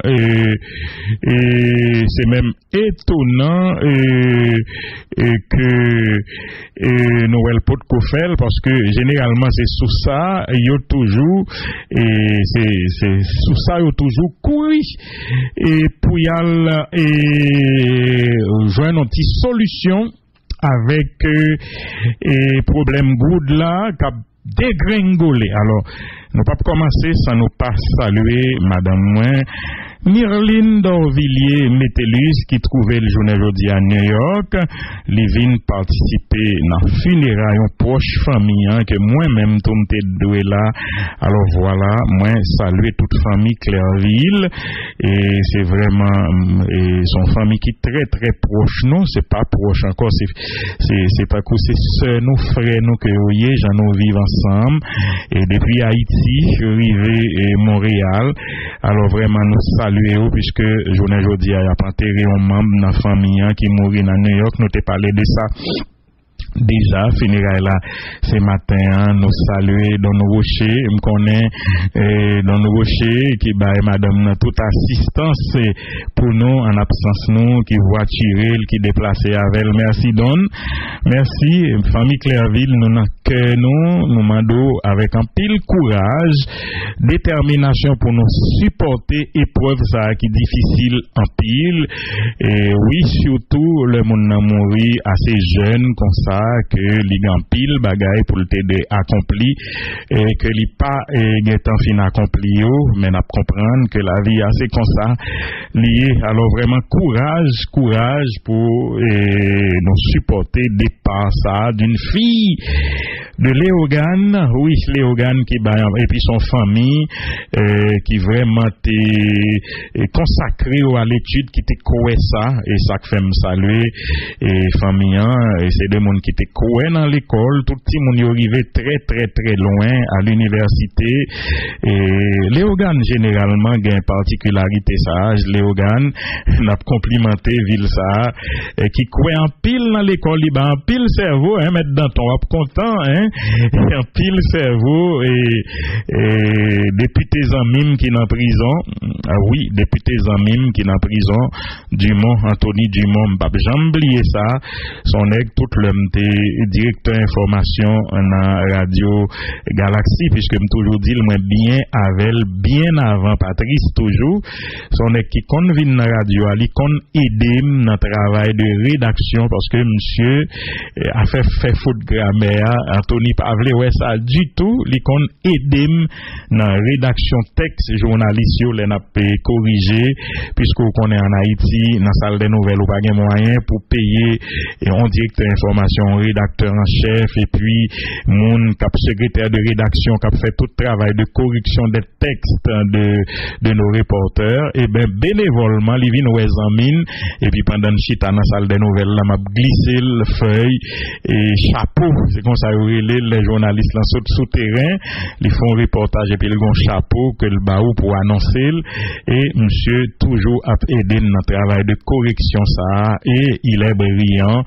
et c'est même étonnant que Noël pot fait parce que généralement c'est sous ça yo toujours et c'est sous ça yo toujours courir et pour y aller joindre une petite solution avec problème good là qui a dégringolé. Alors nous pas commencer sans nous pas saluer madame Myrline d'Orvilliers Métellus qui trouvait le journée aujourd'hui à New York, les vient participer dans funérailles proche famille que moi-même tout m'était doué là. Alors voilà, moi saluer toute famille Clairville et c'est vraiment son famille qui est très très proche nous, c'est pas proche encore, c'est pas que c'est sœurs nous frères nous que voyez, j'en nous vivons ensemble et depuis Haïti, arrivé Montréal. Alors vraiment nous saluer puisque journée aujourd'hui a pas enterré un membre de la famille qui mourit dans New York, nous t'ai parlé de ça déjà funérailles là ce matin nous saluer dans nos rochers me connaît dans nos rochers qui baille madame toute assistance pour nous en absence nous qui voiturer qui déplacer avec merci Don merci famille Clairville nous dans cœur nous mando avec un pile courage détermination pour nous supporter épreuve ça qui difficile en pile et oui surtout le monde n'a mouri assez jeune comme ça que li gan pile bagaille pour le t'aider accompli et que li pas temps fin accompli mais n'a comprendre que la vie assez comme ça lié. Alors vraiment courage pour nous supporter départ ça d'une fille de Léogane, oui Léogane qui et puis son famille qui vraiment était consacré à l'étude qui était coué ça et ça fait me saluer et famille et c'est des monde qui était coué dans l'école tout petit monde y arrivé très très très loin à l'université et Léogane généralement gagne particularité ça Léogane n'a complimenté ville ça qui coué en pile dans l'école il en pile cerveau hein mettre dans ton content hein en pile cerveau et député Zamim qui est en prison oui député Zamim qui est en prison Dumont Anthony Dumont pas jamais oublier ça son aigle tout l'homme directeur information en radio Galaxy puisque me toujours dit moi bien avec bien avant Patrice toujours son aigle qui convient dans radio ali kon aider dans travail de rédaction parce que monsieur a fait faute grammaire Anthony pas vle ouais ça du tout li kon aider dans rédaction texte journaliste yo les n'a corriger puisque on connaît en Haïti dans salle des nouvelles ou pas gain moyen pour payer et on directeur information rédacteur en chef et puis mon cap secrétaire de rédaction qui fait tout travail de correction des textes de nos reporters et ben bénévolement li vinn ouais zamine et puis pendant chita dans salle des nouvelles là m'a glissé le feuille et chapeau c'est comme ça les journalistes là sous terrain ils font reportage et puis ils ont chapeau que le baou pour annoncer et monsieur toujours a aidé dans le travail de correction ça et il est brillant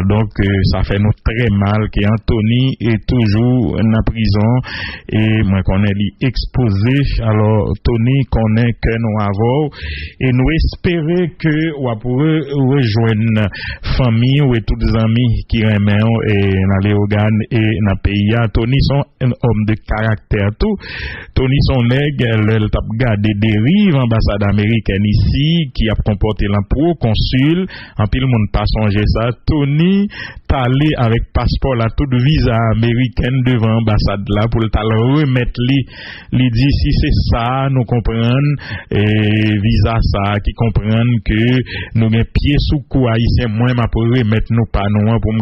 donc ça fait nous très mal que Anthony est toujours en prison et moi connais lui exposé alors Tony connaît que nous avons et nous espérer que on pourrait rejoindre famille ou tous les amis qui aiment et dans les organes et dans pays Tony sont un homme de caractère tout Tony son nègre elle t'a gardé dérive ambassade américaine ici qui a comporté l'impôt consul en pile monde pas songer ça Tony allé avec passeport là tout visa américaine devant ambassade là pour le remettre li dit si c'est ça nous comprendre et visa ça qui comprendre que nous gen pied sous cou haïtien moins m'a pour remettre nous pas nous pour me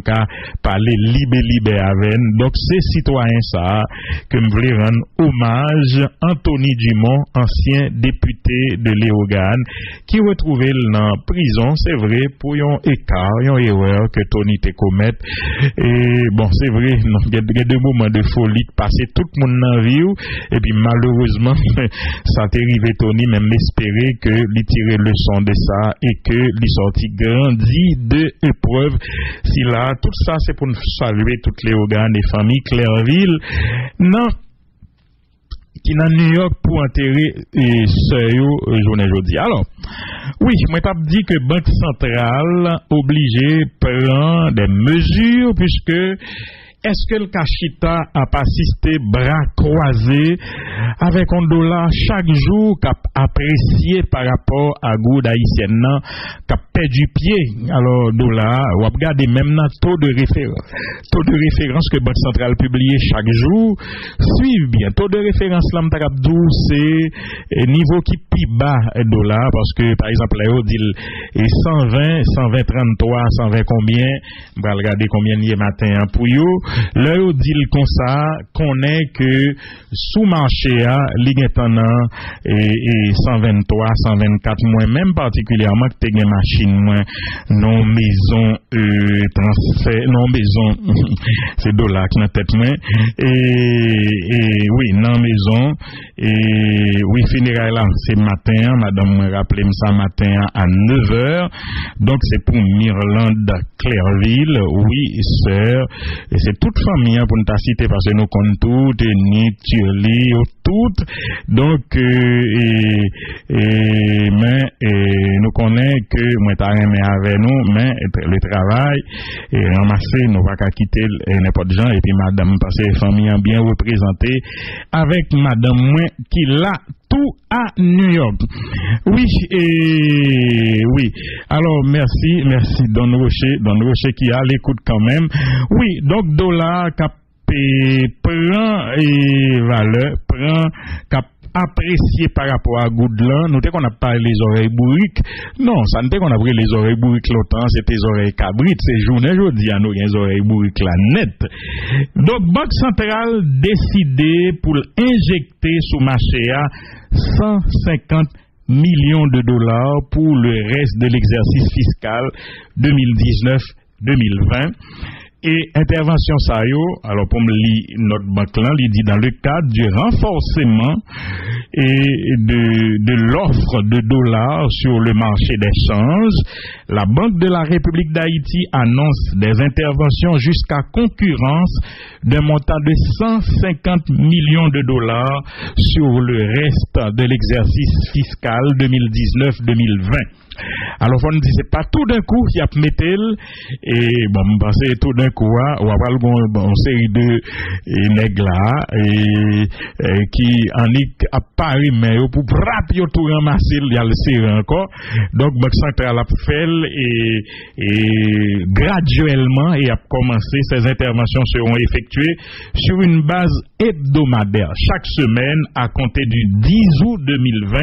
parler libé avec donc c'est citoyen ça que me voulais rendre hommage Anthony Dumont ancien député de Léogane qui retrouvé dans prison c'est vrai pour un écart une erreur que Tony te commet et bon c'est vrai il y a des moments de folie passer tout le monde dans vie et puis malheureusement ça t'est arrivé Tony même espérer que lui tirer leçon de ça et que lui sorti grandi de épreuve si là tout ça c'est pour nous saluer toutes les organes et familles Clairville non qui dans New York pour enterrer sœur journée jeudi. Alors, oui, moi t'ai dit que Banque centrale obligée prend des mesures puisque est-ce que le Kachita a pas assisté bras croisés avec un dollar chaque jour qu'a apprécié par rapport à goût haïtienne qu'a perdu pied alors dollar ou regarder même dans taux de référence que Banque centrale publie chaque jour suivre bien taux de référence là m'ta dou c'est niveau qui plus bas dollar parce que par exemple là on dit 120 33 120 combien on va regarder combien hier matin pour yo. Là, on dit comme ça, qu'on est que sous marché à Ligetana et 123, 124, moi-même particulièrement, que t'es une machine, moi, non maison, transfert, non maison, c'est dollar qui n'a tête, moi, et oui, non maison, et oui, funérailles là, c'est matin, madame me rappelé ça matin à 9h, donc c'est pour Mirlande Clairville, oui, sœur, et c'est toute famille pour nous citer parce que nous comptons toutes, ni Thierry, toutes. Donc, mais nous connaissons que moi t'as aimé avec nous, mais le travail et ramasser, nous va pas quitter n'importe gens et puis madame parce que famille bien représentée avec madame moi qui l'a tout à New York. Oui, oui. Alors, merci Don Rocher qui a l'écoute quand même. Oui, donc dollar cap prend et valeur, cap apprécié par rapport à Goudlan, nous qu'on a pas les oreilles bourriques. Non, ça n'était qu'on a pris les oreilles bourriques longtemps, c'était les oreilles cabrites. C'est journée, je dis à nous, les oreilles bourriques là net. Donc, Banque centrale décidé pour injecter sous marché à 150 millions de dollars pour le reste de l'exercice fiscal 2019-2020. Et intervention ça yo, alors pour me lire notre banque là, il dit dans le cadre du renforcement et de l'offre de dollars sur le marché d'échange, la Banque de la République d'Haïti annonce des interventions jusqu'à concurrence d'un montant de 150 millions de dollars sur le reste de l'exercice fiscal 2019-2020. Alors, on dit, c'est pas tout d'un coup qu'il y a mettel, et bon, c'est tout d'un coup, on va voir une série de nègres là, et qui en est à Paris, mais pour rapidement tout ramasser, il y a le serré encore. Donc, Banque centrale a fait, et graduellement, et a commencé, ces interventions seront effectuées sur une base hebdomadaire, chaque semaine, à compter du 10 août 2020,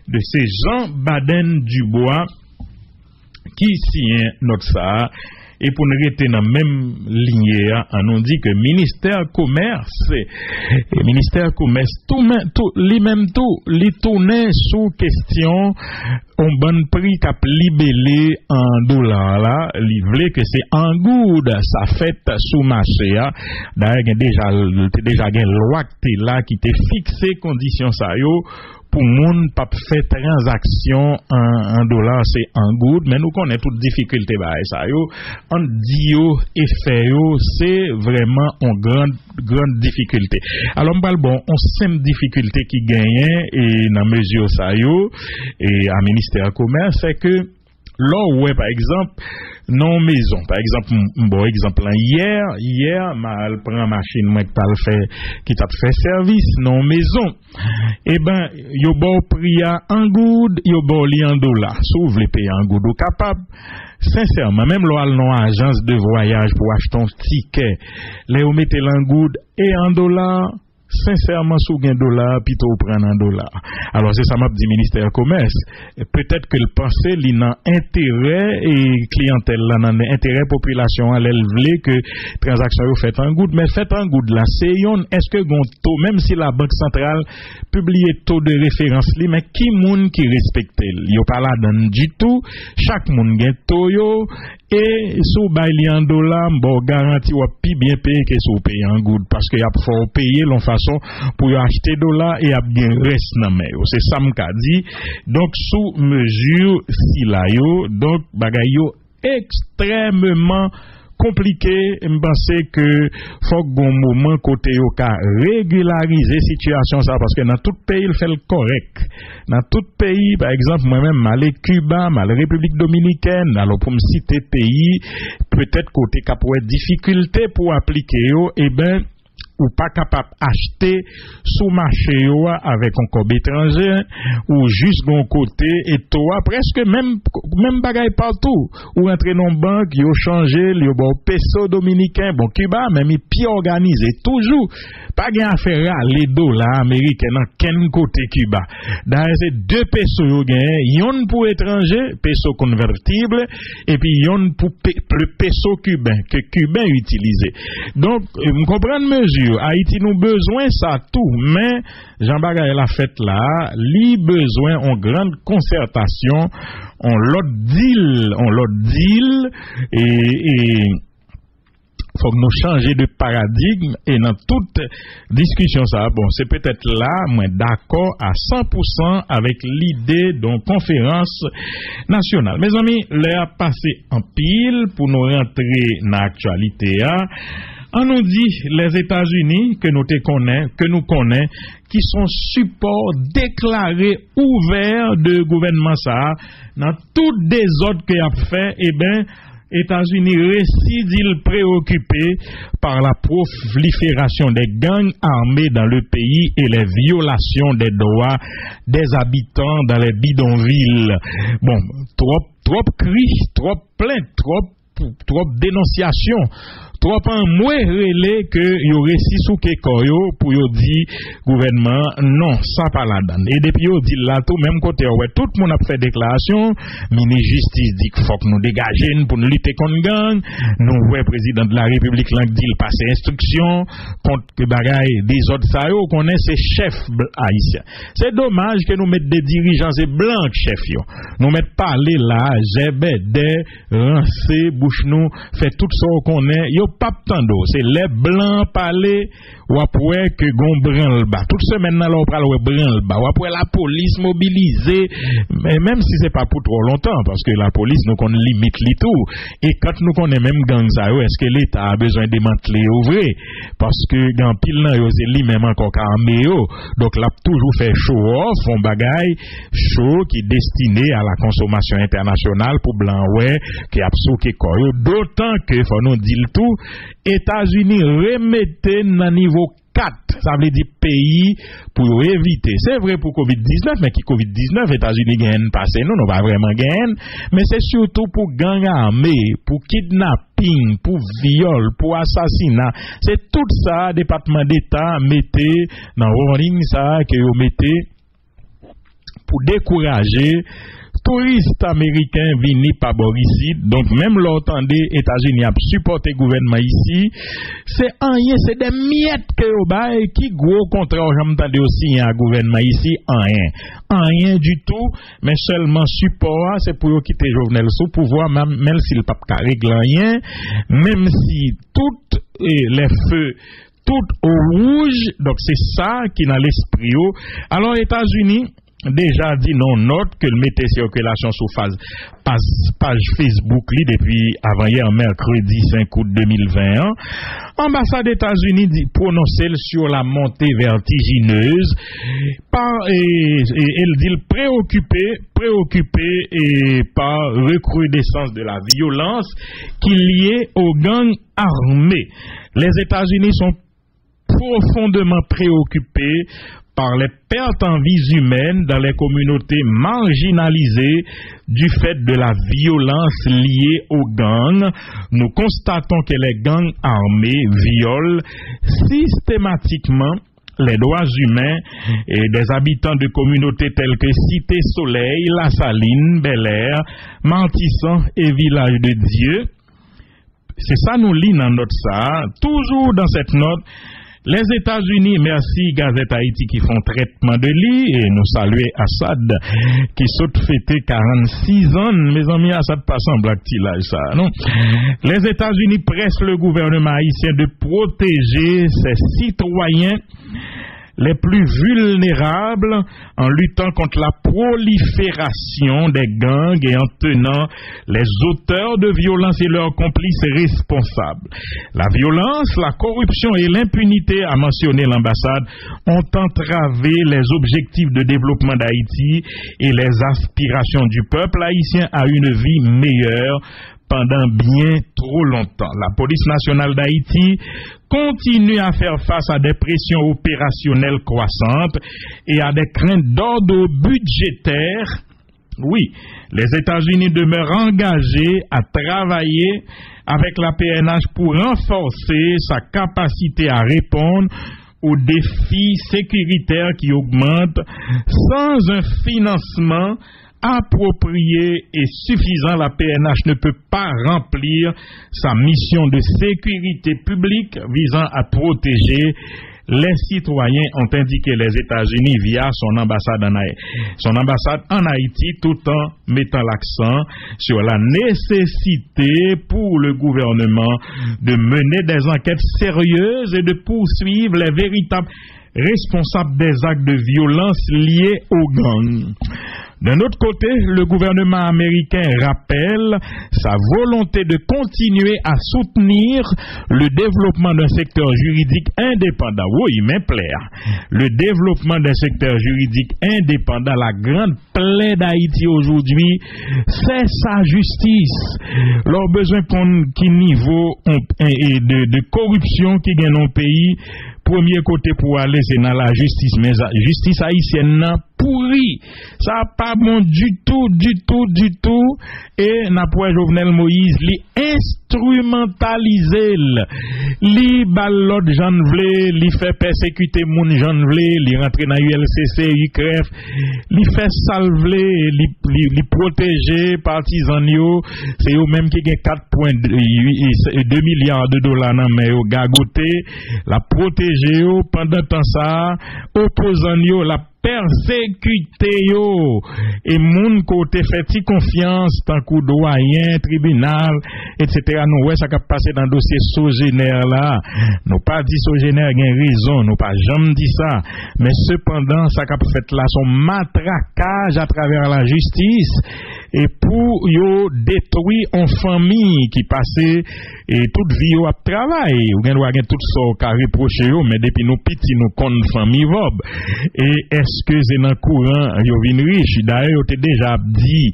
de ces Jean Baden Dubois, qui signe notre ça, et pour nous rester dans la même lignée, on dit que ministère commerce, et ministère commerce, tout, les tournait sous question, on bon prix cap libellé en dollars là, livré que c'est en good, ça fait sous marché, d'ailleurs, déjà, une loi qui t'est fixé conditions ça yo, pour moun pas fait transaction en dollars c'est en good mais nous connaissons toute difficulté bah ça yo en dio et fait yo c'est vraiment une grande difficulté. Alors bon on simple difficulté qui gagne et dans mesure ça yo et à ministère commerce c'est que là ouais par exemple non maison par exemple bon exemple hier mal prend machine moi qui t'a fait service non maison et ben yo bon prix en good yo bon li en dollars sous vous les payer en good ou capable sincèrement même là non agence de voyage pour acheter un ticket les vous mettez en good et en dollars sincèrement sous gain dollar plutôt prendre un dollar. Alors c'est ça m'a dit ministère commerce peut-être que le penser li nan intérêt et clientèle là nan intérêt population elle voulait que transaction yo fait en good mais fait en good là c'est yon est-ce que gon taux même si la banque centrale publie taux de référence li mais qui moun qui respecte yo pas là dans du tout chaque moun gen taux yo et sous bail en dollars bon garantie ou pi bien payé que sous payer en good parce que y a faut payer l'on façon pour acheter dollars et a bien reste nan mais c'est ça m'ka dit donc sous mesure si la yo donc bagay yo extrêmement compliqué, me penser que faut qu'on moment côté au cas régulariser situation ça parce que dans tout pays il fait le correct. Dans tout pays, par exemple, moi-même mal Cuba, mal République dominicaine, alors pour me citer pays, peut-être côté cap difficulté pour appliquer et ben ou pas capable d'acheter sous marché avec un cob étranger ou juste d'un côté et toi presque même bagaille partout ou entrer dans banque yo changer le bon peso dominicain bon Cuba même il organisé toujours pas gain affaire les dollars américains dans quel côté Cuba d'ailleurs c'est deux pesos yo gain yon pour étranger peso convertible et puis yon pour le peso cubain que cubain utilisé donc me comprendre mesure Haïti nous besoin ça tout mais Jean Bagay la fête là li besoin en grande concertation on l'autre deal et faut que nous changer de paradigme et dans toute discussion ça bon c'est peut-être là moi d'accord à 100% avec l'idée d'une conférence nationale. Mes amis, l'heure passé en pile pour nous rentrer dans l'actualité. On nous dit les États-Unis que nous connaissons qui sont support déclaré ouvert de gouvernement ça dans toutes des ordres qu'il a fait et ben États-Unis résident préoccupés par la prolifération des gangs armés dans le pays et les violations des droits des habitants dans les bidonvilles. Bon, trop cris, trop plaintes, trop dénonciations. Trop en moins relais que yo récit sous kekoyo pour yo dit gouvernement non ça pas la donne et depuis yo dit là tout même côté ouais tout le monde a fait déclaration ministre justice dit qu'il faut que nous dégager pour nous lutter contre gang nous ouais président de la République là dit il passe instruction contre que bagaille des autres ça yo connaît ces chefs haïtiens c'est dommage que nous mettre des dirigeants et blancs chefs yo nous mettre parler là des rancé bouche nous fait tout ça qu'on est yo pas tando c'est les blancs parler ou après que gon branle bas toute semaine là on parle branle bas ou après la police mobilisée mais même si c'est pas pour trop longtemps parce que la police nous connaît limite li tout et quand nous connaît même gang ça est-ce que l'état a besoin de démanteler ouvrir parce que dans pile là yo c'est lui même encore armé donc là toujours fait show off on bagaille show qui destiné à la consommation internationale pour blanc ouais qui absouké quoi d'autant que faut nous dire tout États-Unis remettez dans niveau 4, ça veut dire pays pour éviter. C'est vrai pour COVID-19, mais qui COVID-19, États-Unis gagnent passé, nous pas vraiment gagnent, mais c'est surtout pour gang armé, pour kidnapping, pour viol, pour assassinat. C'est tout ça, département d'État mettez dans warning ça que vous mettez pour décourager touristes américains venus par ici, donc même l'entendez États-Unis a supporté le gouvernement ici, c'est rien, c'est des miettes que au bail qui gros contrat j'entendais aussi un gouvernement ici, rien du tout, mais seulement support, c'est pour quitter Jovenel sous pouvoir même s'il pas régler rien, même si toutes les feux tout au rouge, donc c'est ça qui dans l'esprit. Alors États-Unis déjà dit non note que le mettait circulation sous page Facebook depuis avant-hier mercredi 5 août 2021. Ambassade des États-Unis dit prononcer sur la montée vertigineuse elle dit préoccupé et par recrudescence de la violence qui est liée aux gangs armés. Les États-Unis sont profondément préoccupés par les pertes en vies humaines dans les communautés marginalisées du fait de la violence liée aux gangs. Nous constatons que les gangs armés violent systématiquement les droits humains et des habitants de communautés telles que Cité Soleil, La Saline, Bel-Air, Mantissan et Village de Dieu. C'est ça nous lit dans notre ça. Toujours dans cette note, les États-Unis, merci Gazette Haïti qui font traitement de lit et nous saluer Assad qui saute fêter 46 ans. Mes amis, Assad pas semble actilage ça, non? Les États-Unis pressent le gouvernement haïtien de protéger ses citoyens les plus vulnérables en luttant contre la prolifération des gangs et en tenant les auteurs de violences et leurs complices responsables. La violence, la corruption et l'impunité, a mentionné l'ambassade, ont entravé les objectifs de développement d'Haïti et les aspirations du peuple haïtien à une vie meilleure pendant bien trop longtemps. La police nationale d'Haïti continue à faire face à des pressions opérationnelles croissantes et à des craintes d'ordre budgétaire. Oui, les États-Unis demeurent engagés à travailler avec la PNH pour renforcer sa capacité à répondre aux défis sécuritaires qui augmentent sans un financement approprié et suffisant. La PNH ne peut pas remplir sa mission de sécurité publique visant à protéger les citoyens, ont indiqué les États-Unis via son ambassade en Haïti, tout en mettant l'accent sur la nécessité pour le gouvernement de mener des enquêtes sérieuses et de poursuivre les véritables responsables des actes de violence liés aux gangs. D'un autre côté, le gouvernement américain rappelle sa volonté de continuer à soutenir le développement d'un secteur juridique indépendant. Oui, mais plaire. Le développement d'un secteur juridique indépendant, la grande plaie d'Haïti aujourd'hui, c'est sa justice. Leur besoin pour qui niveau de corruption qui gagne dans le pays, premier côté pour aller, c'est dans la justice, mais la justice haïtienne n'a pourri. Ça n'a pas bon du tout. Et n'a pas Jovenel Moïse, li instrumentaliser, li bal l'autre Jean vle, li fait persécuter moun Jean vle, li rentre dans ULCC, UCREF, li fait salvler, li protéger partisans yo, c'est eux même qui gagne 4,2 milliards de dollars dans mais yo gagoté, la protéger yo pendant temps ça, opposant yo la persécuté yo et moun côté fait confiance tant coup doyen tribunal etc. nous ouais ça qui passer dans dossier Sogénère là nous pas dit Sogénère gain raison nous pas jamais dit ça mais cependant ça qui fait là son matraquage à travers la justice et pour yo détruire une famille qui passait et toute vie yo a travail ou gen tout ça qu'a reproché yo mais depuis nous petits nous connait famille vob et est-ce que c'est dans courant yo vinn riche d'ailleurs yo t'ai déjà dit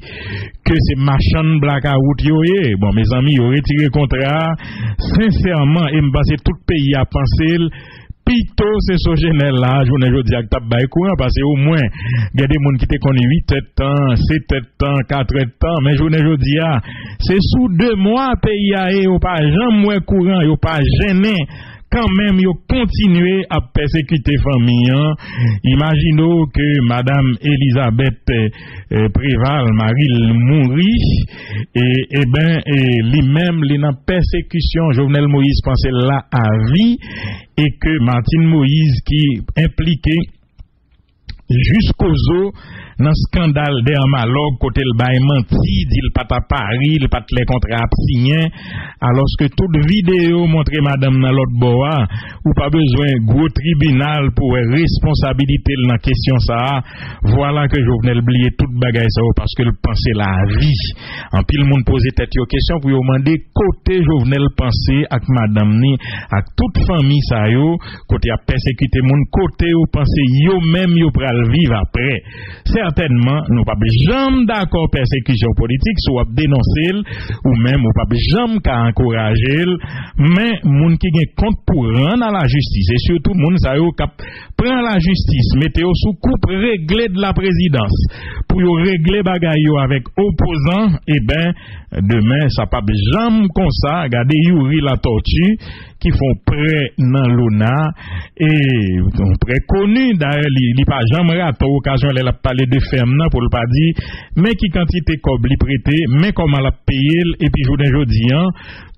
que c'est machin blackout yo bon mes amis yo retiré contrat sincèrement et me passer tout pays a pensé Pito c'est Sogénère là, journée jodi ak tap bay courant parce que au moins il y a des monde qui te connaît 8 ans, 7 ans, 4 ans, mais journée jodi a c'est sous 2 mois pays a et pas jamais courant, yo pas gêné. Quand même, ils continuent à persécuter famille. Imaginons que Madame Elisabeth Préval, Marie mourit, et lui-même, il est en persécution. Jovenel Moïse pensait là à vie, et que Martine Moïse, qui impliqué jusqu'aux os, dans scandale dermalogue côté le bail menti dit le pas à Paris le pas les contrats signés alors que toute vidéo montre madame dans l'autre bois ou pas besoin gros tribunal pour responsabilité dans question ça voilà que Jovenel oublier toute bagaille ça parce que le penser la vie en pile monde poser tête aux questions pour demander côté Jovenel penser avec madame ni avec toute famille ça yo côté a persécuter monde côté ou penser yo même yo pral vivre après certainement, nous pas jamais d'accord persécution politique, soit dénoncer ou même ou pas jamais qu'à encourager, mais moun qui gen compte pour rendre à la justice et surtout moun sa yo k'ap prend la justice, mettez au sous coupe réglé de la présidence pour yo régler bagay yo avec opposants et ben demain ça pas jamais comme ça, regardez Yuri la tortue qui font près dans l'ONA et près connu d'ailleurs il pas jamais raté occasion elle a parlé de ferme pour le pas dire mais qui quantité cob li prêté mais comment la payer et puis jodi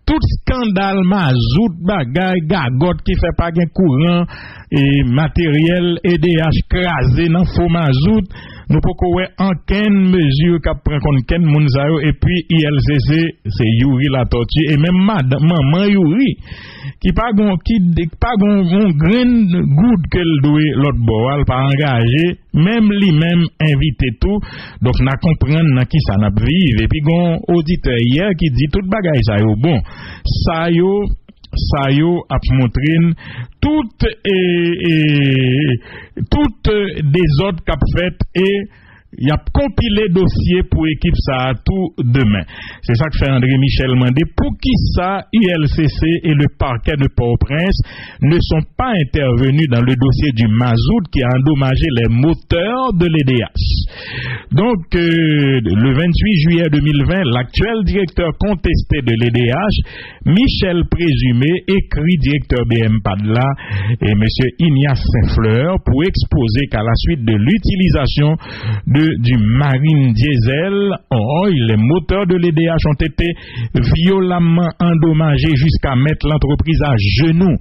tout scandale mazout bagay gagotte qui fait pas gain courant et matériel EDH crasé dans faux mazout nous pouvons aucune mesure qui prend contre ken moun sa yo et puis ILCC c'est Yuri la tortue et même maman Yuri qui pas gon grain good qu'elle doit l'autre bord pas engagé même lui-même invité tout donc n'a comprendre dans qui ça n'a vivre et puis gon auditeur hier qui dit toute bagaille ça yo bon ça yo a montré toutes des autres qu'a fait et il a compilé dossier pour équipe ça tout demain. C'est ça que fait André Michel mandé pour qui ça ILCC et le parquet de Port-au-Prince ne sont pas intervenus dans le dossier du mazout qui a endommagé les moteurs de l'EDH. Donc le 28 juillet 2020, l'actuel directeur contesté de l'EDH, Michel Présumé, écrit directeur BM-Padla et monsieur Ignace Saint-Fleur pour exposer qu'à la suite de l'utilisation du marine diesel, les moteurs de l'EDH ont été violemment endommagés jusqu'à mettre l'entreprise à genoux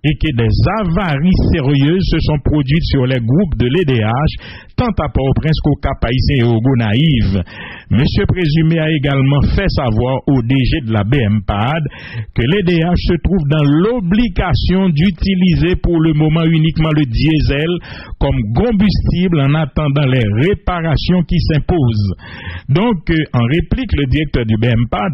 et que des avaries sérieuses se sont produites sur les groupes de l'EDH, tant à Port-au-Prince qu'au Cap-Haïtien et au Gonaïve. Monsieur Présumé a également fait savoir au DG de la BM-PAD que l'EDH se trouve dans l'obligation d'utiliser pour le moment uniquement le diesel comme combustible en attendant les réparations qui s'imposent. Donc, en réplique, le directeur du BM-PAD,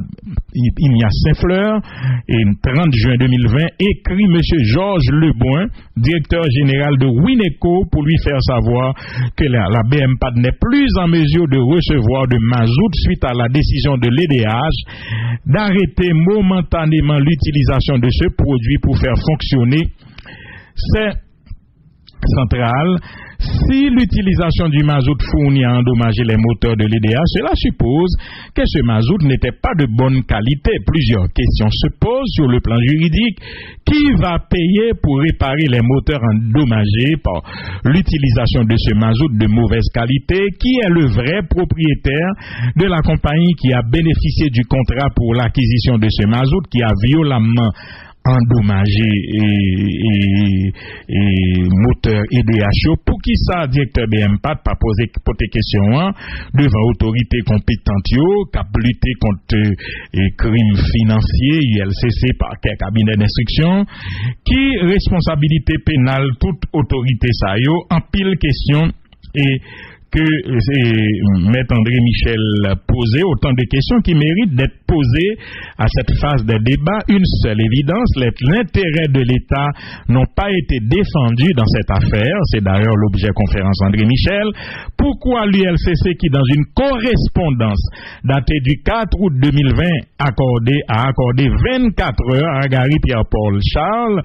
Ignace Saint-Fleur, et 30 juin 2020, écrit monsieur Georges Leboin, directeur général de Wineco, pour lui faire savoir que la BM-PAD n'est plus en mesure de recevoir de mazout suite à la décision de l'EDH d'arrêter momentanément l'utilisation de ce produit pour faire fonctionner ces centrales. Si l'utilisation du mazout fourni a endommagé les moteurs de l'EDH, cela suppose que ce mazout n'était pas de bonne qualité. Plusieurs questions se posent sur le plan juridique. Qui va payer pour réparer les moteurs endommagés par l'utilisation de ce mazout de mauvaise qualité? Qui est le vrai propriétaire de la compagnie qui a bénéficié du contrat pour l'acquisition de ce mazout qui a violemment endommagé et moteur EDH? Pour qui ça, directeur BM-PAD, pas poser questions devant autorité compétente qui a lutté contre crimes financiers, ILCC, parquet, cabinet d'instruction, qui responsabilité pénale, toute autorité ça yo, en pile question et que Maître André Michel posait autant de questions qui méritent d'être posées à cette phase des débats. Une seule évidence, l'intérêt de l'État n'ont pas été défendus dans cette affaire. C'est d'ailleurs l'objet conférence André Michel. Pourquoi l'ULCC qui, dans une correspondance datée du 4 août 2020, a accordé 24 heures à Gary Pierre-Paul Charles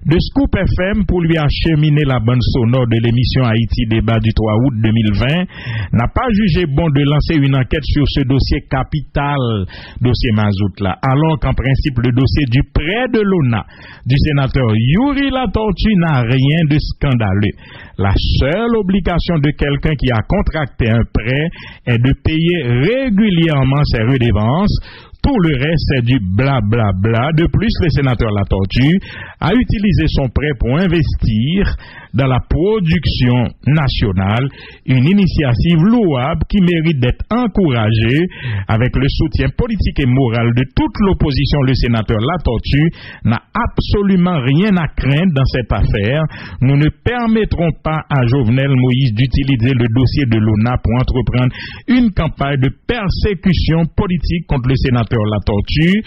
de Scoop FM pour lui acheminer la bande sonore de l'émission Haïti Débat du 3 août 2020, n'a pas jugé bon de lancer une enquête sur ce dossier capital, dossier mazout là, alors qu'en principe le dossier du prêt de l'ONA du sénateur Yuri Latortue n'a rien de scandaleux. La seule obligation de quelqu'un qui a contracté un prêt est de payer régulièrement ses redevances. Tout le reste, c'est du blablabla. De plus, le sénateur Latortue a utilisé son prêt pour investir dans la production nationale, une initiative louable qui mérite d'être encouragée avec le soutien politique et moral de toute l'opposition. Le sénateur Latortue n'a absolument rien à craindre dans cette affaire. Nous ne permettrons pas à Jovenel Moïse d'utiliser le dossier de l'ONA pour entreprendre une campagne de persécution politique contre le sénateur Latortue.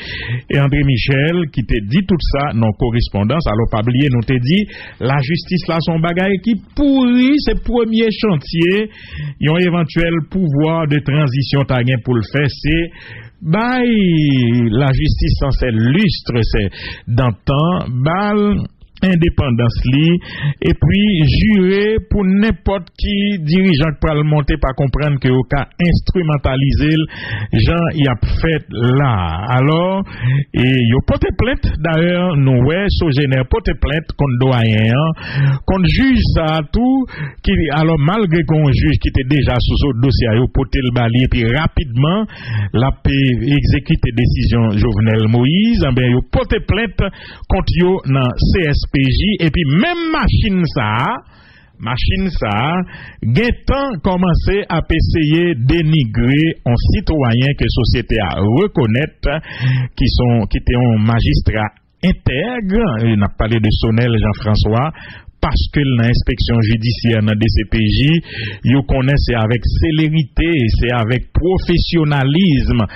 Et André Michel qui te dit tout ça non correspondance, alors pas oublier nous te dit la justice là son bagaille qui pourrit ses premiers chantiers, ils ont éventuel pouvoir de transition t'as gain pour le faire, c'est la justice censée lustre, c'est d'antan indépendance li et puis jurer pour n'importe qui dirigeant qui peut le monter pas comprendre que au cas instrumentaliser Jean y a fait là. Alors et yo porte plainte d'ailleurs nous Sogénère porte plainte contre doyen contre juge ça tout qui alors malgré qu'on juge qui était déjà sous ce dossier yo porter le balier puis rapidement la exécuter décision Jovenel Moïse ben yo porte plainte contre yo dans CSPJ et puis même machine ça machine ça, Gaëtan commencé à essayer dénigrer un citoyen que société a reconnaître qui étaient un magistrat intègre. Il a parlé de Sonel Jean-François. Parce que l'inspection judiciaire dans DCPJ, ils connaissent avec célérité, c'est avec professionnalisme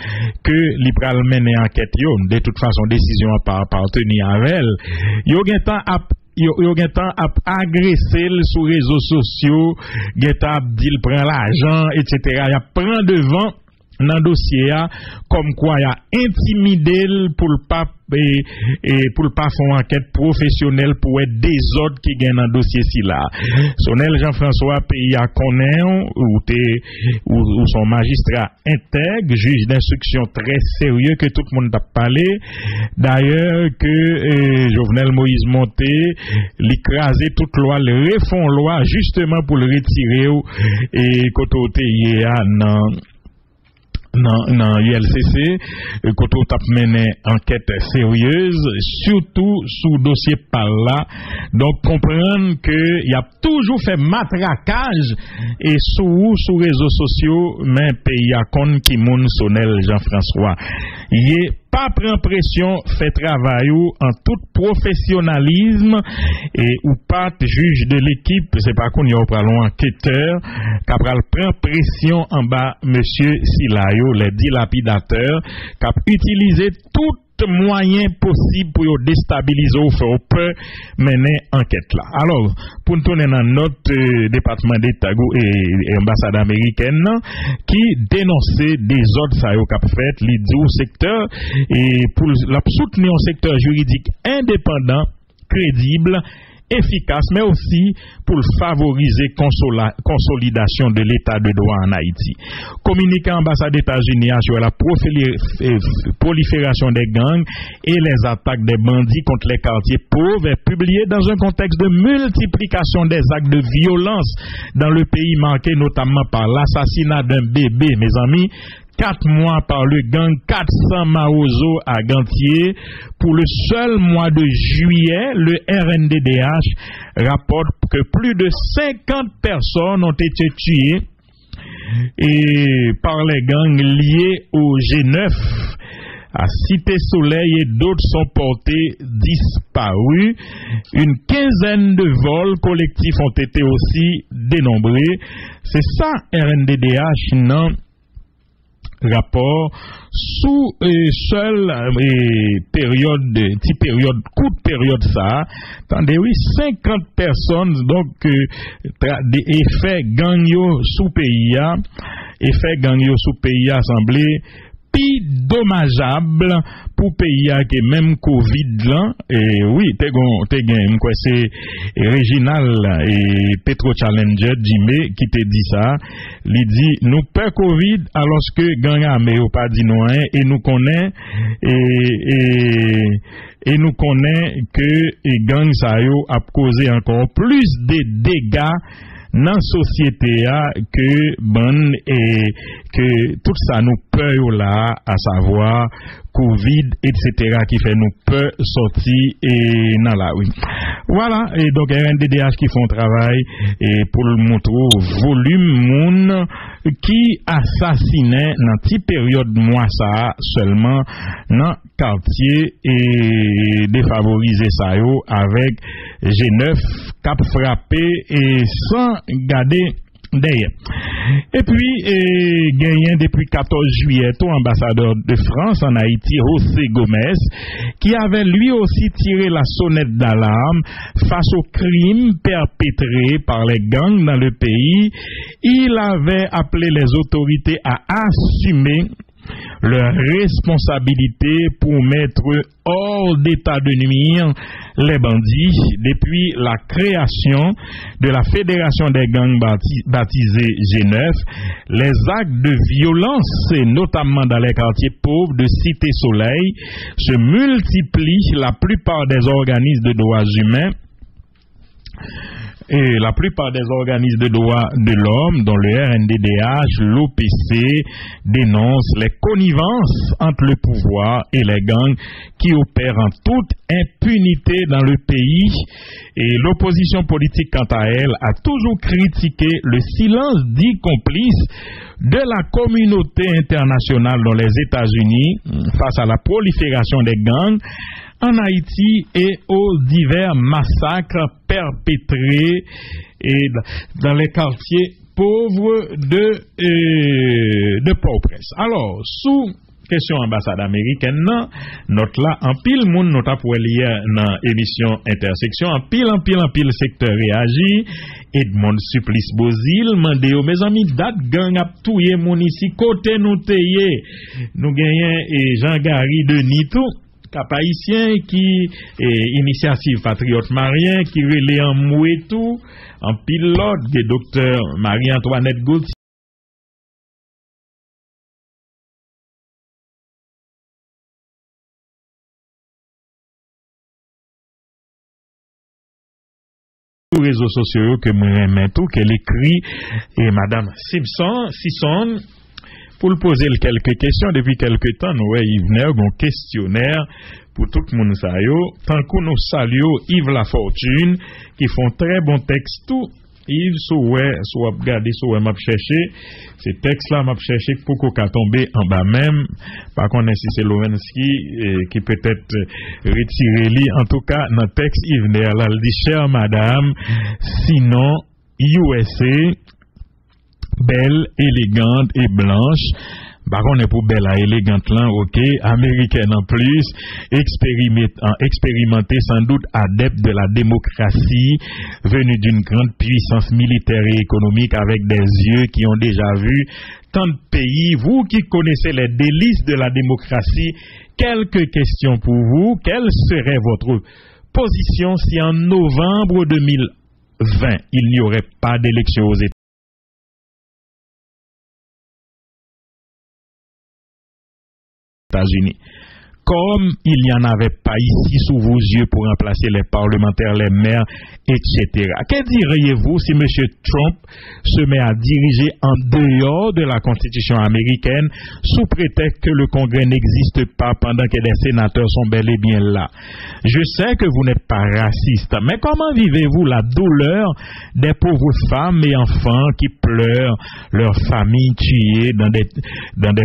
que les pral mener enquête. De toute façon, décision à pas appartenir à elle. Ils ont agressé sur les réseaux sociaux, ils ont dit qu'il prend l'argent, etc. Il prend devant dans le dossier comme quoi il a intimidé pour le pas faire enquête professionnelle pour être des autres qui gagnent dans le dossier si là. Sonel Jean-François pays à connaît ou son magistrat intègre, juge d'instruction très sérieux que tout le monde a parlé. D'ailleurs que Jovenel Moïse Monté l'écraser toute loi, le refond loi justement pour le retirer et côté dans ULCC, quand on tape mené enquête sérieuse, surtout sous dossier par là. Donc, comprendre que il y a toujours fait matraquage et sous réseaux sociaux, mais pays à con qui moun Sonel Jean-François. Il est pas prendre pression, fait travail en tout professionnalisme et ou pas juge de l'équipe, c'est pas qu'on y a pas long enquêteur, qu'après prend pression en bas monsieur Silayo, les dilapidateurs, qu'a utilisé tout moyen possible pour déstabiliser ou faire peur mener enquête là. Alors, pour nous tourner dans notre département d'État et ambassade américaine qui dénonçait des ordres ça yo qu'a fait les du secteur et pour la soutenir un secteur juridique indépendant, crédible, efficace, mais aussi pour favoriser consolidation de l'état de droit en Haïti. Communiqué ambassade des États-Unis sur la prolifération des gangs et les attaques des bandits contre les quartiers pauvres est publié dans un contexte de multiplication des actes de violence dans le pays marqué notamment par l'assassinat d'un bébé, mes amis, 4 mois par le gang 400 Maozo à Gantier. Pour le seul mois de juillet, le RNDDH rapporte que plus de 50 personnes ont été tuées et par les gangs liés au G9 à Cité Soleil et d'autres sont portés disparus. Une quinzaine de vols collectifs ont été aussi dénombrés. C'est ça RNDDH, non? Rapport sous seule courte période ça, attendez oui 50 personnes donc des effets gang yo sous pays semblé pi dommageable pour pays qui même Covid là et oui t'es quoi c'est Réginal et Petro Challenger Jimé qui te dit ça, il dit nous peur Covid alors que gang armé ou pas dit non et nous connaît et nous connaît que gang ça yo a causé encore plus de dégâts dans la société que bon et que tout ça nous peur là à savoir Covid etc qui fait nous peur sortir et dans la rue. Voilà et donc RNDDH qui font travail et pour le montrer volume moun qui assassinait dans petite période mois ça seulement dans quartier et défavoriser ça yo avec G9 cap frappé et sans garder d'ailleurs. Et puis, gagné depuis 14 juillet, tout ambassadeur de France en Haïti, José Gomez, qui avait lui aussi tiré la sonnette d'alarme face aux crimes perpétrés par les gangs dans le pays. Il avait appelé les autorités à assumer leur responsabilité pour mettre hors d'état de nuire les bandits. Depuis la création de la Fédération des gangs baptisée G9, les actes de violence, notamment dans les quartiers pauvres de Cité Soleil, se multiplient. La plupart des organismes de droits humains la plupart des organismes de droits de l'homme, dont le RNDDH, l'OPC, dénoncent les connivences entre le pouvoir et les gangs qui opèrent en toute impunité dans le pays. Et l'opposition politique, quant à elle, a toujours critiqué le silence dit complice de la communauté internationale, dont les États-Unis, face à la prolifération des gangs en Haïti et aux divers massacres perpétrés et dans les quartiers pauvres de Port-au-Prince. Alors, sous question ambassade américaine, notre là, en pile monde, notre pour lié dans émission intersection, en pile secteur réagi, Edmond Supplice Bozil, mandé aux mes amis, date gang ap touye moun ici, côté nous teye, nous gagnons et Jean-Gary Denis tout, cap haïtien qui initiative patriote marien, qui relait en moué tout, en pilote de docteur Marie-Antoinette Gauthier, réseaux sociaux que moi remets tout qu'elle écrit et madame Sisson pour le poser quelques questions depuis quelques temps nous il venait un questionnaire pour tout le monde ça yo tant que nous saluons Yves Lafortune qui font très bon texte tout Yves soit regarder soit m'a chercher ces textes là m'a chercher pour qu'on tomber en bas même par contre si c'est Lowensky qui peut-être retirer lui en tout cas dans texte il venait là il dit chère madame sinon USA belle élégante et blanche par contre pour belle et élégante là OK américaine en plus expérimenté sans doute adepte de la démocratie venue d'une grande puissance militaire et économique avec des yeux qui ont déjà vu tant de pays. Vous qui connaissez les délices de la démocratie, quelques questions pour vous. Quelle serait votre position si en novembre 2020 il n'y aurait pas d'élection aux États-Unis? Comme il n'y en avait pas ici sous vos yeux pour remplacer les parlementaires, les maires, etc. Que diriez-vous si M. Trump se met à diriger en dehors de la Constitution américaine sous prétexte que le Congrès n'existe pas pendant que les sénateurs sont bel et bien là? Je sais que vous n'êtes pas raciste, mais comment vivez-vous la douleur des pauvres femmes et enfants qui pleurent leurs familles tuées dans des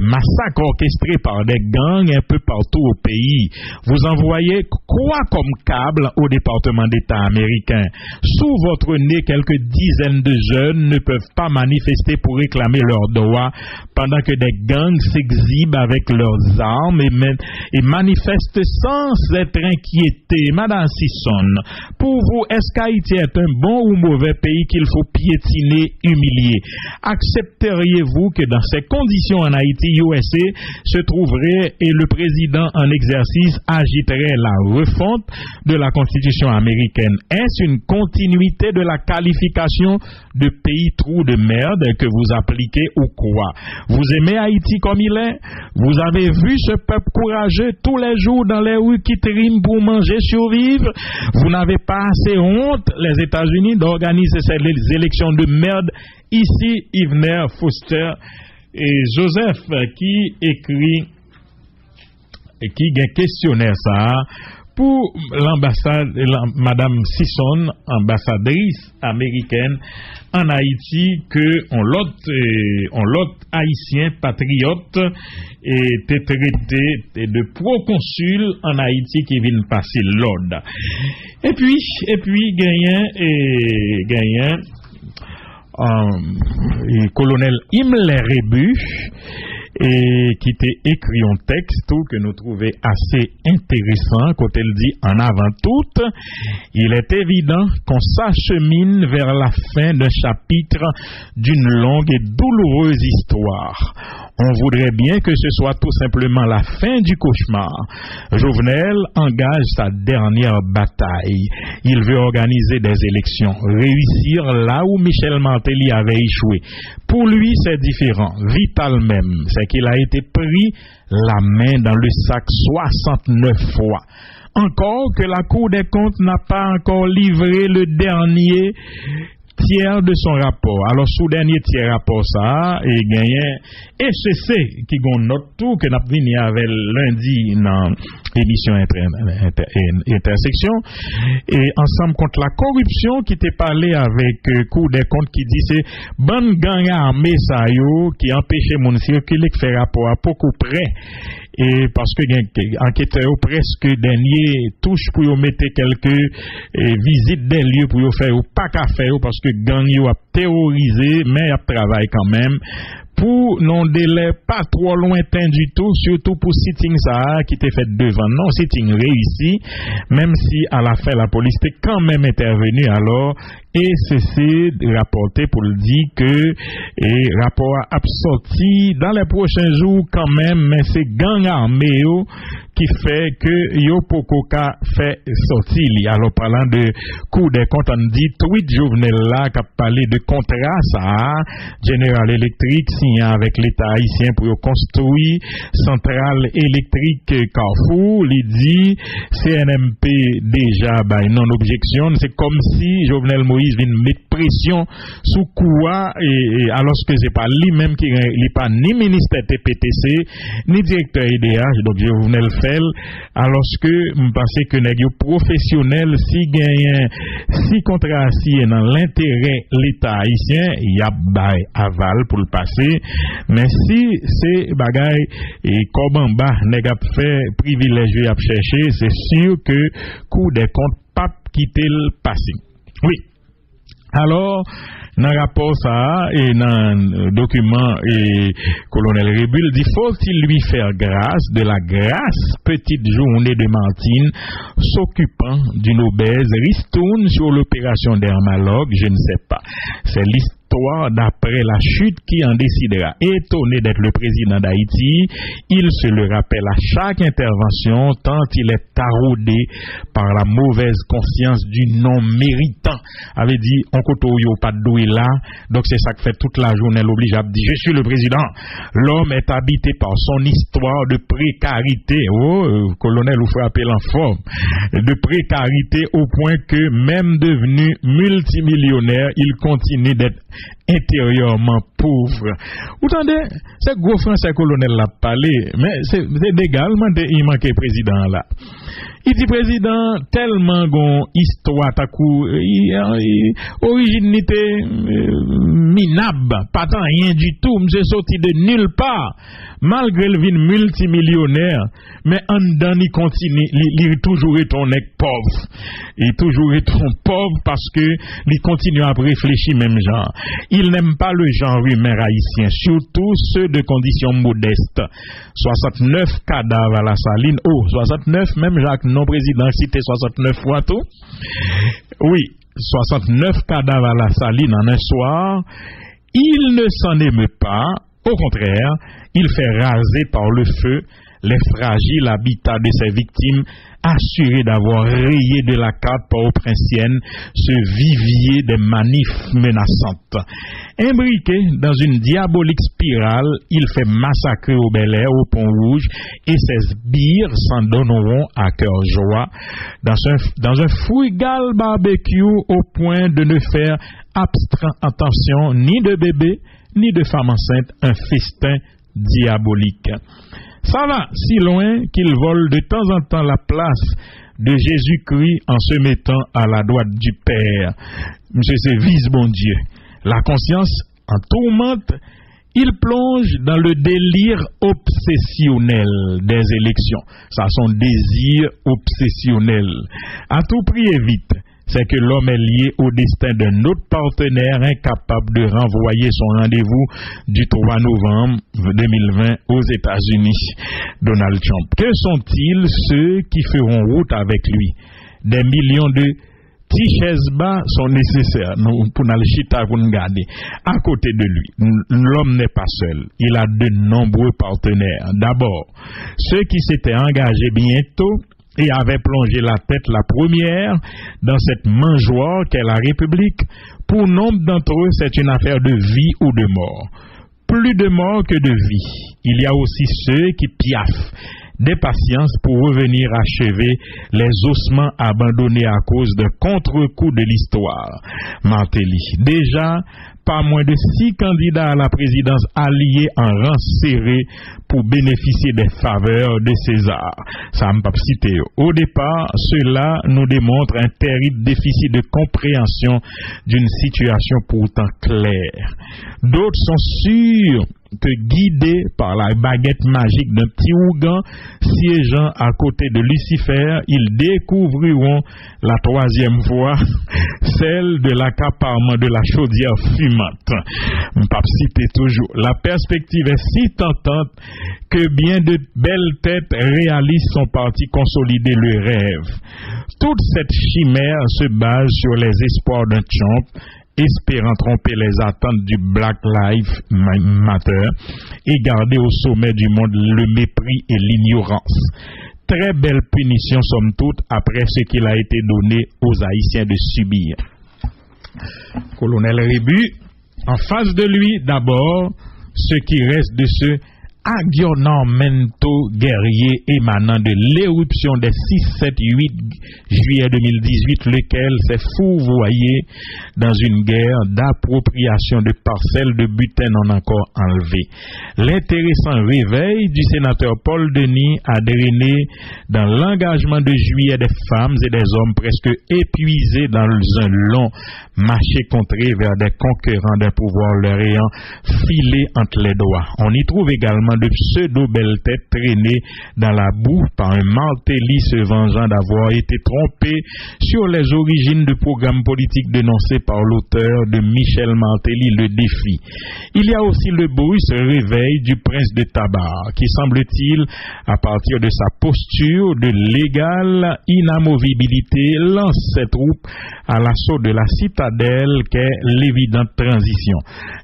massacres orchestrés par des gangs un peu partout au pays? Vous envoyez quoi comme câble au département d'État américain? Sous votre nez, quelques dizaines de jeunes ne peuvent pas manifester pour réclamer leurs droits pendant que des gangs s'exhibent avec leurs armes et manifestent sans être inquiétés. Madame Sisson, pour vous, est-ce qu'Haïti est un bon ou mauvais pays qu'il faut piétiner, humilier? Accepteriez-vous que dans ces conditions en Haïti, USA se trouverait et le président en exercice agiterait la refonte de la Constitution américaine? Est-ce une continuité de la qualification de pays trou de merde que vous appliquez ou quoi? Vous aimez Haïti comme il est? Vous avez vu ce peuple courageux tous les jours dans les rues qui triment pour manger, survivre? Vous n'avez pas assez honte, les États-Unis, d'organiser ces élections de merde? Ici, Yvner Foster et Joseph qui écrit et qui a questionnaire ça pour l'ambassade, Madame Sisson, ambassadrice américaine en Haïti, que on l'autre haïtien patriote était traité de proconsul en Haïti qui vient passer l'ordre. Et puis gagnant colonel Himmler Rebu et qui t'a écrit un texte que nous trouvons assez intéressant quand elle dit en avant tout, il est évident qu'on s'achemine vers la fin d'un chapitre d'une longue et douloureuse histoire. On voudrait bien que ce soit tout simplement la fin du cauchemar. Jovenel engage sa dernière bataille. Il veut organiser des élections, réussir là où Michel Martelly avait échoué. Pour lui, c'est différent, vital même. C'est qu'il a été pris la main dans le sac 69 fois. Encore que la Cour des comptes n'a pas encore livré le dernier tiers de son rapport. Alors, sous dernier tiers rapport ça, et gagné ECC qui gon note tout que n'a venu avec lundi dans émission intersection et ensemble contre la corruption qui t'est parlé avec Cour des comptes qui dit c'est bonne gang armée ça yo qui empêchait mon circuler qui fait rapport à beaucoup près. Et parce que enquêteurs presque dernier touche pour y mettre quelques visites des lieux pour y faire ou pas qu'à faire parce que gang yo a terrorisé mais y a travaillé quand même pour non délai pas trop lointain du tout, surtout pour sitting ça qui était fait devant non sitting réussi, même si à la fin la police était quand même intervenue. Alors et c'est rapporté pour le dire que rapport a sorti dans les prochains jours quand même, mais c'est gang armé qui fait que yo pokoka fait sortir. Alors parlant de Cour des comptes, on dit tweet Jovenel là qui a parlé de contrat ça General Electric signé avec l'État haïtien pour construire centrale électrique Carrefour. Il dit CNMP déjà non objection, c'est comme si Jovenel Moïse vient mettre pression sous quoi et alors que c'est pas lui-même qui n'est pas ni ministère TPTC ni directeur IDH, donc Jovenel fait alors que je pense que les professionnels si gagnent si contrat si dans l'intérêt l'État haïtien il y a bail aval pour le passé, mais si c'est bagaille et comme en bas nèg a fait privilégié à chercher, c'est sûr que Cour des comptes pas quitter le passé. Oui. Alors, dans le rapport ça, et dans le document, colonel Rébul dit, faut-il lui faire grâce de la grâce, petite journée de Martine, s'occupant d'une obèse ristourne sur l'opération d'Hermalogue, je ne sais pas. C'est l'histoire d'après la chute qui en décidera. Étonné d'être le président d'Haïti, il se le rappelle à chaque intervention, tant il est taraudé par la mauvaise conscience du non-méritant. Avait dit, on kotoyo pas doué là, donc c'est ça que fait toute la journée l'obligeable. Dit, je suis le président. L'homme est habité par son histoire de précarité. Oh, colonel, vous frappez l'enfant. De précarité au point que même devenu multimillionnaire, il continue d'être intérieurement pauvre. Vous entendez? C'est gros français colonel l'a parlé, mais c'est également il manque président là. Il dit président tellement gon histoire ta coup originalité minable, pas tant rien du tout, m'se sorti de nulle part malgré le vin multimillionnaire, mais en dedans il continue, il toujours est ton nec pauvre. Il toujours est ton pauvre parce que il continue à réfléchir même genre. Il n'aime pas le genre humain haïtien, surtout ceux de conditions modestes. 69 cadavres à la saline. Oh, 69, même Jacques, non-président, cité 69 fois tout. Oui, 69 cadavres à la saline en un soir. Il ne s'en émeut pas. Au contraire, il fait raser par le feu les fragiles habitats de ses victimes, assuré d'avoir rayé de la carte port-au-princienne ce vivier des manifs menaçantes. Imbriqué dans une diabolique spirale, il fait massacrer au Bel-Air, au Pont-Rouge, et ses sbires s'en donneront à cœur joie dans un frugal barbecue au point de ne faire attention ni de bébé, ni de femme enceinte, un festin diabolique. Ça va si loin qu'il vole de temps en temps la place de Jésus-Christ en se mettant à la droite du Père. Monsieur, c'est vise bon Dieu. La conscience en tourmente, il plonge dans le délire obsessionnel des élections. Ça, son désir obsessionnel. À tout prix et vite. C'est que l'homme est lié au destin d'un autre partenaire incapable de renvoyer son rendez-vous du 3 novembre 2020 aux États-Unis. Donald Trump. Que sont-ils ceux qui feront route avec lui? Des millions de petits chaises bas sont nécessaires pour nous chita pour nous garder. À côté de lui, l'homme n'est pas seul. Il a de nombreux partenaires. D'abord, ceux qui s'étaient engagés bientôt et avait plongé la tête la première dans cette mangeoire qu'est la République. Pour nombre d'entre eux, c'est une affaire de vie ou de mort. Plus de mort que de vie. Il y a aussi ceux qui piaffent d'impatience pour revenir achever les ossements abandonnés à cause d'un contre-coup de l'histoire. Martelly, déjà, pas moins de 6 candidats à la présidence alliés en rang serré pour bénéficier des faveurs de César. Ça m'a pas cité. Au départ, cela nous démontre un terrible déficit de compréhension d'une situation pourtant claire. D'autres sont sûrs que guidés par la baguette magique d'un petit ougan siégeant à côté de Lucifer, ils découvriront la 3e fois celle de l'accaparement de la chaudière fumante. Pape cité toujours. La perspective est si tentante que bien de belles têtes réalistes sont parties consolider le rêve. Toute cette chimère se base sur les espoirs d'un chomp espérant tromper les attentes du Black Lives Matter et garder au sommet du monde le mépris et l'ignorance. Très belle punition somme toute après ce qu'il a été donné aux Haïtiens de subir. Colonel Rébu, en face de lui d'abord, ce qui reste de ce aggiornamento guerrier émanant de l'éruption des 6, 7, 8 juillet 2018, lequel s'est fourvoyé dans une guerre d'appropriation de parcelles de butin non encore enlevées. L'intéressant réveil du sénateur Paul Denis a drainé dans l'engagement de juillet des femmes et des hommes presque épuisés dans un long marché contré vers des conquérants d'un pouvoir leur ayant filé entre les doigts. On y trouve également de pseudo-belles têtes traînées dans la boue par un Martelly se vengeant d'avoir été trompé sur les origines du programme politique dénoncé par l'auteur de Michel Martelly, Le Défi. Il y a aussi le brusque réveil du prince de Tabar, qui semble-t-il, à partir de sa posture de légale inamovibilité, lance ses troupes à l'assaut de la citadelle qu'est l'évidente transition.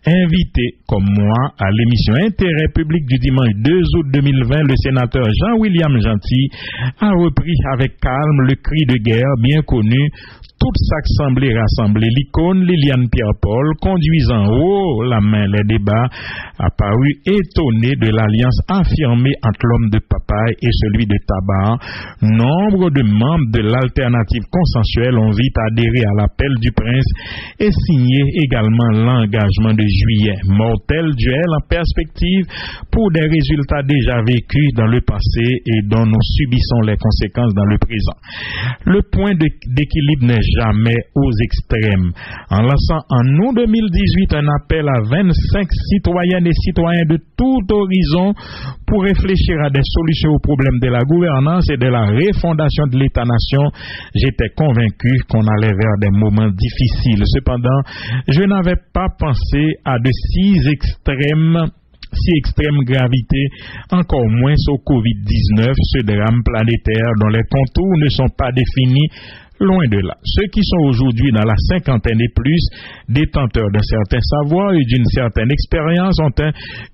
Invité comme moi à l'émission Intérêt public du dimanche 2 août 2020, le sénateur Jean-William Gentil a repris avec calme le cri de guerre bien connu, toute s'assemblée rassemblée, l'icône Liliane Pierre-Paul, conduisant haut la main les débats, apparu étonné de l'alliance affirmée entre l'homme de papaye et celui de tabac. Nombre de membres de l'alternative consensuelle ont vite adhéré à l'appel du prince et signé également l'engagement de juillet. Mortel duel en perspective pour des résultats déjà vécus dans le passé et dont nous subissons les conséquences dans le présent. Le point d'équilibre n'est jamais aux extrêmes. En lançant en août 2018 un appel à 25 citoyennes et citoyens de tout horizon pour réfléchir à des solutions aux problèmes de la gouvernance et de la refondation de l'État-nation, j'étais convaincu qu'on allait vers des moments difficiles. Cependant, je n'avais pas pensé à de si extrême gravité, encore moins au Covid-19, ce drame planétaire dont les contours ne sont pas définis. Loin de là. Ceux qui sont aujourd'hui dans la cinquantaine et plus, détenteurs d'un certain savoir et d'une certaine expérience, ont un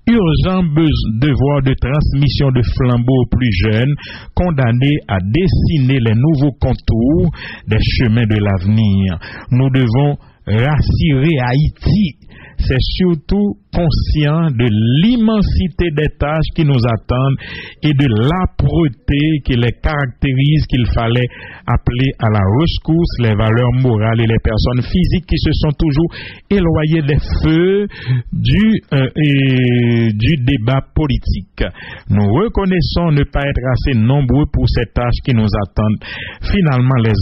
urgent devoir de transmission de flambeaux aux plus jeunes, condamnés à dessiner les nouveaux contours des chemins de l'avenir. Nous devons rassurer Haïti. C'est surtout conscient de l'immensité des tâches qui nous attendent et de l'âpreté qui les caractérise, qu'il fallait appeler à la rescousse les valeurs morales et les personnes physiques qui se sont toujours éloignées des feux du débat politique. Nous reconnaissons ne pas être assez nombreux pour ces tâches qui nous attendent. Finalement, les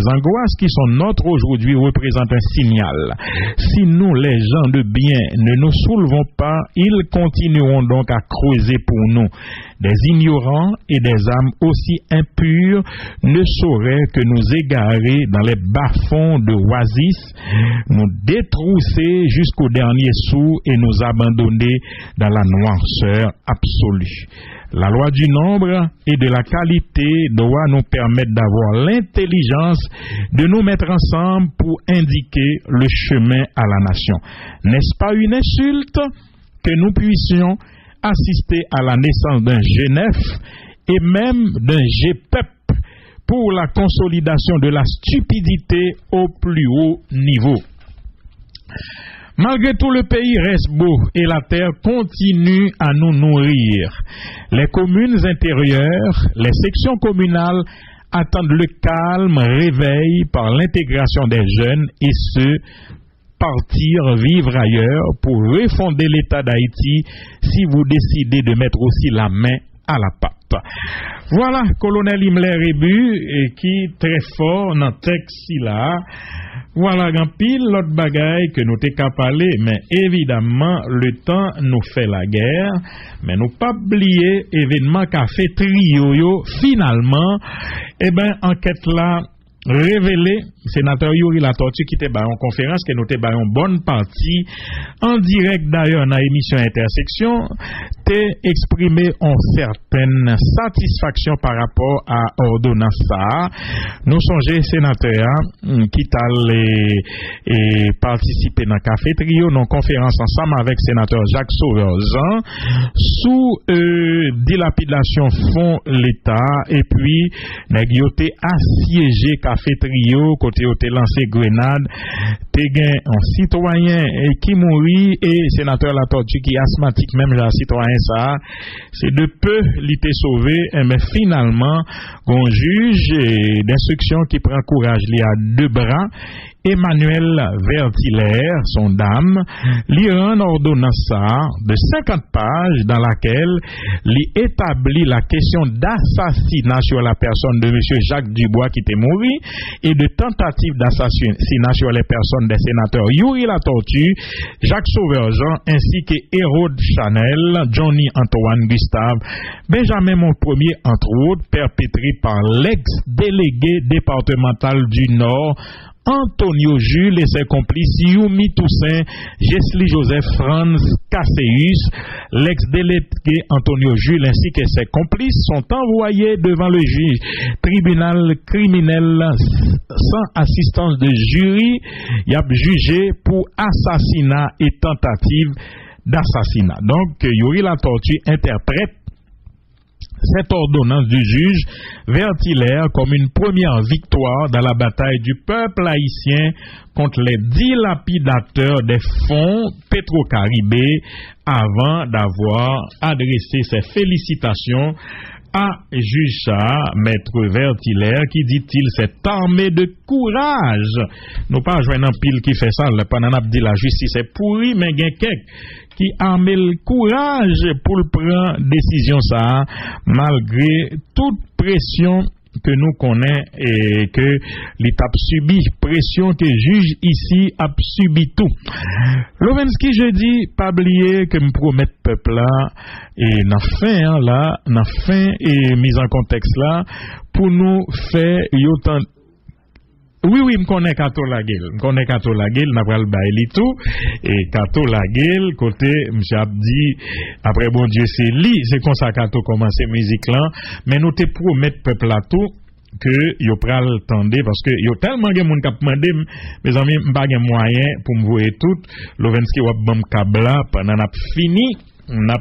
angoisses qui sont nôtres aujourd'hui représentent un signal. Si nous, les gens de bien, ne nous soulevons pas, ils continueront donc à creuser pour nous. Des ignorants et des âmes aussi impures ne sauraient que nous égarer dans les bas-fonds de oasis, nous détrousser jusqu'au dernier sou et nous abandonner dans la noirceur absolue. La loi du nombre et de la qualité doit nous permettre d'avoir l'intelligence de nous mettre ensemble pour indiquer le chemin à la nation. N'est-ce pas une insulte que nous puissions assister à la naissance d'un Genève et même d'un GPEP pour la consolidation de la stupidité au plus haut niveau? Malgré tout, le pays reste beau et la terre continue à nous nourrir. Les communes intérieures, les sections communales attendent le calme réveil par l'intégration des jeunes et ceux partir vivre ailleurs pour refonder l'État d'Haïti si vous décidez de mettre aussi la main à la pâte. Voilà, colonel Himmler Rébu, qui très fort dans le texte là. Voilà, un pile l'autre bagaille que nous t'ai qu'à parler, mais évidemment, le temps nous fait la guerre, mais nous pas oublier événement qu'a fait trio, finalement, enquête là, révélé, sénateur Yuri Latortue qui était en conférence, que nous était en bonne partie, en direct d'ailleurs dans l'émission Intersection, t'es exprimé en certaine satisfaction par rapport à ordonnance ça. Nous songez sénateur qui allait participer dans café trio, dans conférence ensemble avec sénateur Jacques Sauveur-Jean, sous dilapidation fonds l'État, et puis négioté assiégé café trio, côté où t'es lancé grenade, t'es gain un citoyen qui mourit et sénateur Latortue qui est asthmatique, même un citoyen ça, c'est de peu l'ité sauvé, mais finalement, un juge d'instruction qui prend courage, il a deux bras, Emmanuel Vertilaire, son dame, lui rend ordonnance de 50 pages dans laquelle il établit la question d'assassinat sur la personne de M. Jacques Dubois qui était mort et de tentative d'assassinat sur les personnes des sénateurs Yuri Latortue, Jacques Sauveur-Jean ainsi que Hérode Chanel, Johnny Antoine Gustave, Benjamin Montpremier entre autres, perpétré par l'ex-délégué départemental du Nord Antonio Jules et ses complices Yumi Toussaint, Jesli Joseph Franz Casseus, l'ex-délégué Antonio Jules ainsi que ses complices sont envoyés devant le juge tribunal criminel sans assistance de jury. Il a jugé pour assassinat et tentative d'assassinat. Donc, Yuri Latortue interprète cette ordonnance du juge Vertilaire comme une première victoire dans la bataille du peuple haïtien contre les dilapidateurs des fonds pétro-caribés avant d'avoir adressé ses félicitations à juge maître Vertilaire qui dit-il s'est armé de courage. Nous pas joindre un pile qui fait ça, le pendant dit la justice est pourrie mais gain quelques qui armé le courage pour prendre décision ça malgré toute pression que nous connaissons et que l'État subi, pression que juge ici a subi tout. Lovensky, je dis, pas oublier que me promet peuple là, et n'a fin et mise en contexte là, pour nous faire autant. Oui, me connais Kato Laguel, n'a pas le bail tout, et Kato Laguel, côté, m's'y dit, après bon Dieu c'est lui, c'est comme ça Kato commence musique là, mais nous te promettre peuple là tout, que yo pral tande, parce que yo tellement de monde k'ap mande, mes amis, m'pa gen moyen pour me voir tout, Lovensky wap bam kabla, pendant n'a fini, n'a